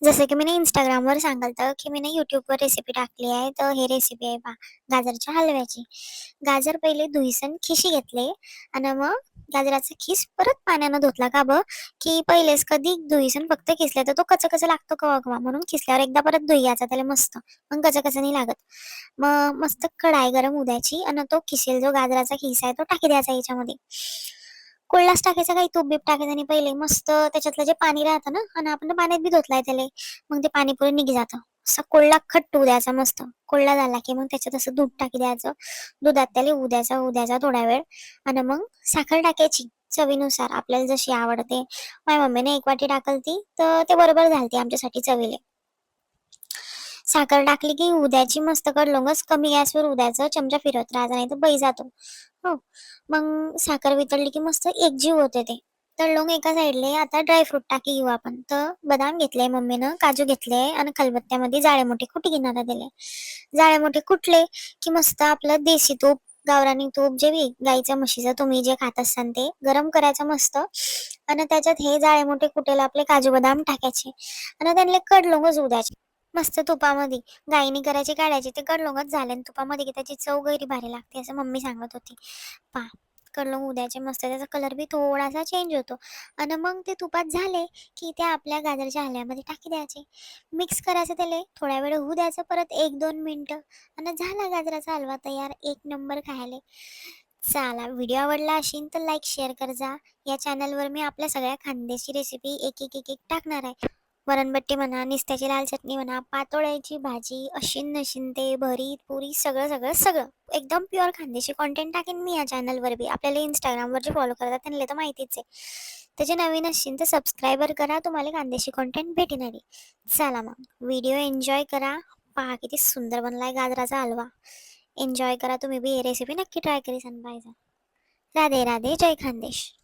जसं की मी Instagramवर सांगितलं, की मी YouTubeवर रेसिपी टाकली आहे. तर हे रेसिपी आहे पहा गाजरच्या हलव्याची. गाजर पहिले धुईसन खिशी घेतले आणि मग गाजराचा खीस परत पाण्यानं धुतला. का बरं? की पहिलेच कधी धुईसन फक्त खिसले तर तो कचा-कचा लागतो कवा-कवा. म्हणून खिसल्यावर एकदा परत धुयाचा त्याला मस्त. मग कचा-कचा नाही लागत. मग मस्त कढाई गरम होऊ द्यायची आणि तो खिसेल जो गाजराचा खिस आहे तो टाकी द्यायचा याच्यामध्ये. कोळाच टाकायचा, काही तूप-बीप टाकायचं नाही. पहिले मस्त त्याच्यातलं जे पाणी राहतं ना आणि आपण पाण्यात बी धुतलाय त्याले, मग ते पाणी पुरं निघी जातं. असा कोळा खट्ट होऊ द्यायचा मस्त. कोळा झाला की मग त्याच्यात असं दूध टाकी द्यायचं. दुधात त्याला होऊ द्यायचा थोडा वेळ आणि मग साखर टाकायची चवीनुसार आपल्याला जशी आवडते. माझ्या मम्मीने 1 वाटी टाकली तर ते बरोबर झालते आमच्यासाठी चवीले. साखर टाकली की होऊ द्यायची मस्त कडलोंगच. कमी गॅसवर होऊ द्यायचं. चमचा फिरवत राहायचा नाही तर बळी जातो. हो. मग साखर वितळली की मस्त एकजीव होते ते. तळलोंग एका साईडले. आता ड्रायफ्रूट टाकी घेऊ आपण. तर बदाम घेतले मम्मीनं, काजू घेतले आणि खलबत्त्यामध्ये जाळे मोठे कुटून आता दिले. जाळे मोठे कुटले की मस्त आपलं देशी तूप, गावरानी तूप जे बी गाईचं, म्हशीचं तुम्ही जे खात असाल ते गरम करायचं मस्त आणि त्याच्यात हे जाळे मोठे कुटेले आपले काजू बदाम टाकायचे आणि त्यांना कडलोंगच होऊ द्यायचे. मस्त तुपामध्ये गाईने करायची काढायची ते कडलोंगच झाले आणि तुपामध्ये की त्याची चव गैरी भारी लागते असं मम्मी सांगत होती. पहा कडलोंग उद्याचे मस्त त्याचा कलर बी थोडासा चेंज होतो आणि मग ते तुपात झाले की त्या आपल्या गाजरच्या हलव्यामध्ये टाकी द्यायचे. मिक्स करायचं त्याला थोड्या वेळ होऊ द्यायचं परत 1-2 मिनटं आणि झाला गाजराचा हलवा तयार. एक नंबर खायला. चला व्हिडिओ आवडला असेल तर लाईक शेअर कर जा. या चॅनलवर मी आपल्या सगळ्या खानदेशी रेसिपी एक एक टाकणार आहे. वरणबट्टी म्हणा, निस्त्याची लाल चटणी म्हणा, पातोळ्याची भाजी, अशीन नशिनते, भरीत, पुरी सगळं, सगळं, सगळं. एकदम प्युअर खानदेशी कंटेंट टाकेन मी या चॅनलवर बी. आपल्याला Instagramवर जे फॉलो करतात त्यांना तर माहितीच आहे. त्याचे नवीन असतील तर सबस्क्राईबर करा, तुम्हाला खानदेशी कंटेंट भेटणार आहे. चला मग व्हिडिओ एन्जॉय करा. पहा किती सुंदर बनलाय गाजराचा हलवा. एन्जॉय करा तुम्ही बी ही रेसिपी नक्की ट्राय करी पाहिजे. राधे राधे, जय खानदेश.